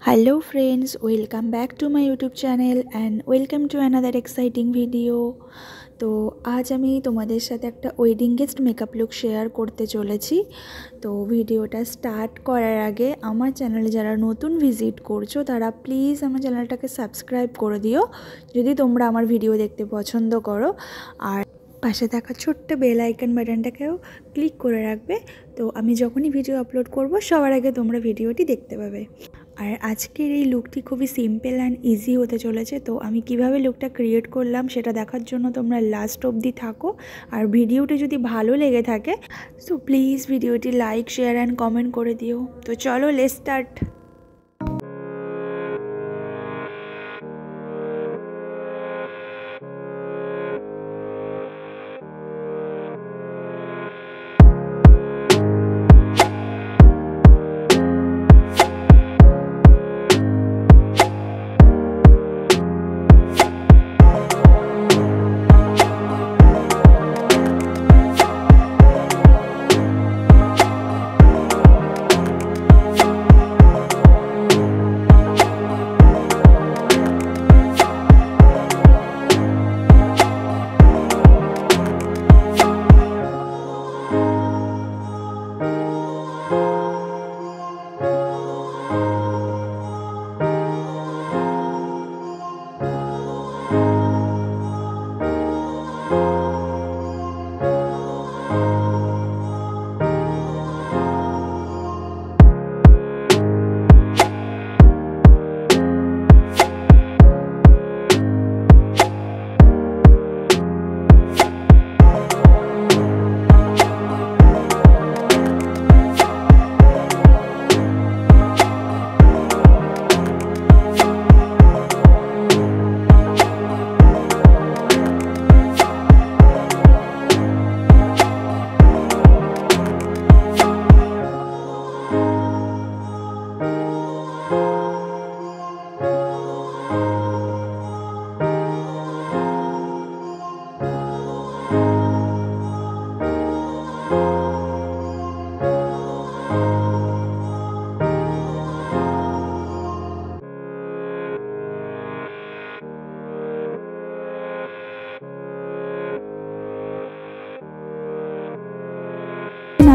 Hello friends, welcome back to my YouTube channel and welcome to another exciting video। তো আজ আমি তোমাদের সাথে একটা wedding guest makeup look share করতে চলেছি। তো ভিডিওটা স্টার্ট করার আগে আমার চ্যানেলে যারা নতুন ভিজিট করছো তারা প্লিজ আমার চ্যানেলটাকে সাবস্ক্রাইব করে দিও যদি তোমরা আমার ভিডিও দেখতে পছন্দ করো, আর পাশে থাকা ছোট্ট বেল আইকন বাটনটাকেও ক্লিক করে রাখবে। তো আমি যখনই ভিডিও আপলোড করব সবার আগে তোমরা ভিডিওটি দেখতে পাবে। আর আজকের এই লুকটি খুবই সিম্পল অ্যান্ড ইজি হতে চলেছে। তো আমি কিভাবে লুকটা ক্রিয়েট করলাম সেটা দেখার জন্য তোমরা লাস্ট অবধি থাকো। আর ভিডিওটি যদি ভালো লেগে থাকে সো প্লিজ ভিডিওটি লাইক শেয়ার অ্যান্ড কমেন্ট করে দিও। তো চলো লেটস স্টার্ট।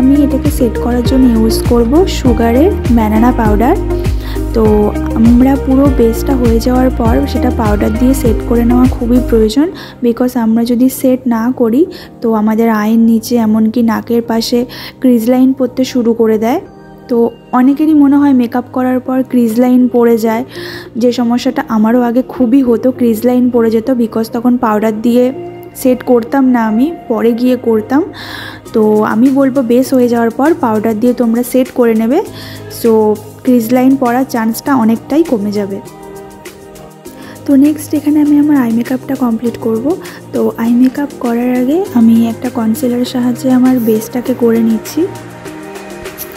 আমি এটাকে সেট করার জন্য ইউজ করব সুগারের ব্যানানা পাউডার। তো আমরা পুরো বেসটা হয়ে যাওয়ার পর সেটা পাউডার দিয়ে সেট করে নেওয়া খুবই প্রয়োজন, বিকজ আমরা যদি সেট না করি তো আমাদের আইয়ের নিচে এমনকি নাকের পাশে ক্রিজ লাইন পড়তে শুরু করে দেয়। তো অনেকেরই মনে হয় মেকআপ করার পর ক্রিজ লাইন পড়ে যায়, যে সমস্যাটা আমারও আগে খুবই হতো, ক্রিজ লাইন পড়ে যেত, বিকজ তখন পাউডার দিয়ে সেট করতাম না, আমি পরে গিয়ে করতাম। তো আমি বলবো বেস হয়ে যাওয়ার পর পাউডার দিয়ে তোমরা সেট করে নেবে, সো ক্রিজ লাইন পড়ার চান্সটা অনেকটাই কমে যাবে। তো নেক্সট এখানে আমি আমার আই মেকআপটা কমপ্লিট করব। তো আই মেকআপ করার আগে আমি একটা কনসিলারের সাহায্যে আমার বেসটাকে করে নিচ্ছি।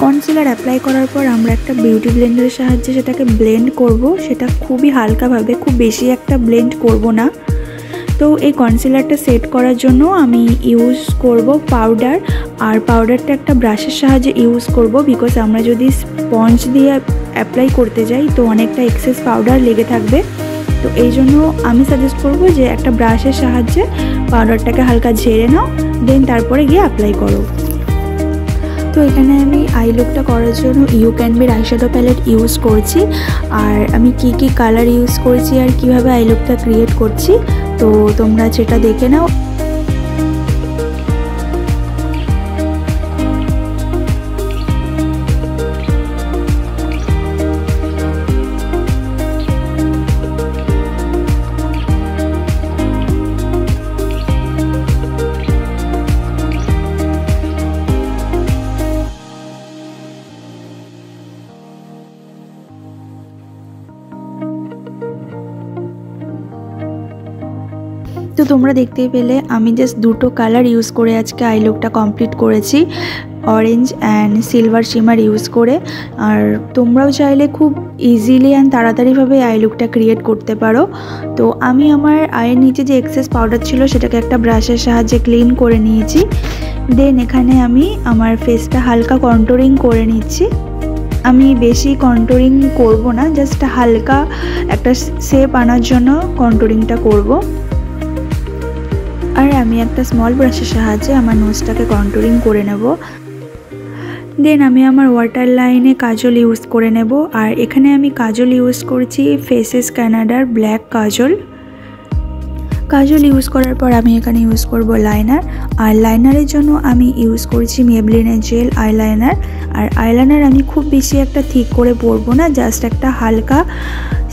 কনসিলার অ্যাপ্লাই করার পর আমরা একটা বিউটি ব্লেন্ডারের সাহায্যে সেটাকে ব্লেন্ড করব, সেটা খুবই হালকাভাবে, খুব বেশি একটা ব্লেন্ড করব না। তো এই কনসিলারটা সেট করার জন্য আমি ইউজ করব পাউডার, আর পাউডারটা একটা ব্রাশের সাহায্যে ইউজ করব, বিকজ আমরা যদি স্পঞ্জ দিয়ে অ্যাপ্লাই করতে যাই তো অনেকটা এক্সেস পাউডার লেগে থাকবে। তো এই জন্য আমি সাজেস্ট করব যে একটা ব্রাশের সাহায্যে পাউডারটাকে হালকা ঝেড়ে নাও, দেন তারপরে গিয়ে অ্যাপ্লাই করো। তো এখানে আমি আই লুকটা করার জন্য ইউ ক্যান বির আইশ্যাডো প্যালেট ইউজ করছি, আর আমি কি কি কালার ইউজ করছি আর কিভাবে আই লুকটা ক্রিয়েট করছি তো তোমরা সেটা দেখে নাও। তো তোমরা দেখতেই পেলে আমি জাস্ট দুটো কালার ইউজ করে আজকে আই লুকটা কমপ্লিট করেছি, orange and silver shimmer use করে। আর তোমরাও চাইলে খুব ইজিলি অ্যান্ড তাড়াতাড়িভাবে আই লুকটা ক্রিয়েট করতে পারো। তো আমি আমার আইয়ের নিচে যে এক্সেস পাউডার ছিল সেটাকে একটা ব্রাশের সাহায্যে ক্লিন করে নিয়েছি। দেন এখানে আমি আমার ফেসটা হালকা কন্ট্রোলিং করে নিচ্ছি। আমি বেশি কন্টুরিং করব না, জাস্ট হালকা একটা শেপ আনার জন্য কন্টুরিংটা করব। আর আমি একটা স্মল ব্রাশের সাহায্যে আমার নোজটাকে কন্টুরিং করে নেব। দেন আমি আমার ওয়াটার লাইনে কাজল ইউজ করে নেব। আর এখানে আমি কাজল ইউজ করছি ফেসেস কানাডার ব্ল্যাক কাজল। কাজল ইউজ করার পর আমি এখানে ইউজ করব লাইনার। আর লাইনারের জন্য আমি ইউজ করছি মেবলিনের জেল আইলাইনার। আর আইলাইনার আমি খুব বেশি একটা থিক করে পরবো না, জাস্ট একটা হালকা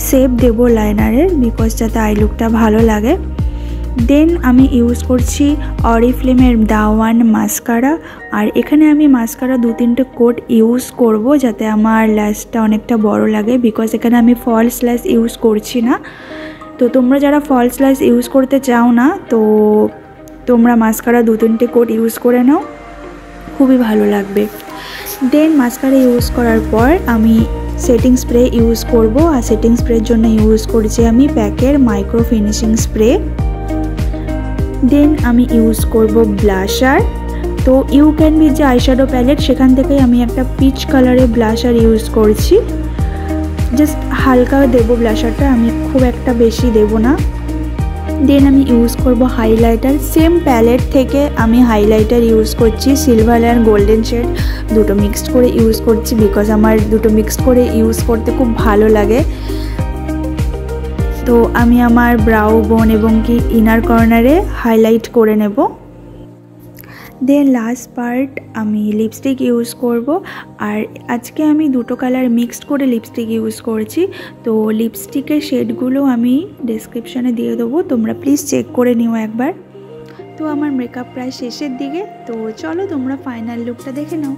শেপ দেব লাইনারের, বিকজ যাতে আই লুকটা ভালো লাগে। দেন আমি ইউজ করছি অরিফ্লেমের দাওয়ান মাস্কারা। আর এখানে আমি মাস্কারা 2-3টে কোট ইউজ করব যাতে আমার ল্যাশটা অনেকটা বড় লাগে, বিকজ এখানে আমি ফলস ল্যাশ ইউজ করছি না। তো তোমরা যারা ফলস ল্যাশ ইউজ করতে চাও না, তো তোমরা মাস্কারা 2-3টে কোট ইউজ করে নাও, খুবই ভালো লাগবে। দেন মাস্কারা ইউজ করার পর আমি সেটিং স্প্রে ইউজ করব। আর সেটিং স্প্রের জন্য ইউজ করছি আমি প্যাকের মাইক্রো ফিনিশিং স্প্রে। দেন আমি ইউজ করব ব্লাশার। তো ইউ ক্যান বি যে আইশ্যাডো প্যালেট, সেখান থেকেই আমি একটা পিচ কালারের ব্লাশার ইউজ করছি। জাস্ট হালকা দেব ব্লাশারটা, আমি খুব একটা বেশি দেব না। দেন আমি ইউজ করব হাইলাইটার। সেম প্যালেট থেকে আমি হাইলাইটার ইউজ করছি, সিলভার আর গোল্ডেন শেড দুটো মিক্সড করে ইউজ করছি, বিকজ আমার দুটো মিক্সড করে ইউজ করতে খুব ভালো লাগে। তো আমি আমার ব্রাউ বোন এবং কি ইনার কর্নারে হাইলাইট করে নেব। দেন লাস্ট পার্ট আমি লিপস্টিক ইউজ করব। আর আজকে আমি দুটো কালার মিক্সড করে লিপস্টিক ইউজ করেছি। তো লিপস্টিকের শেডগুলো আমি ডেসক্রিপশানে দিয়ে দেবো, তোমরা প্লিজ চেক করে নিও একবার। তো আমার মেকআপ প্রায় শেষের দিকে, তো চলো তোমরা ফাইনাল লুকটা দেখে নাও।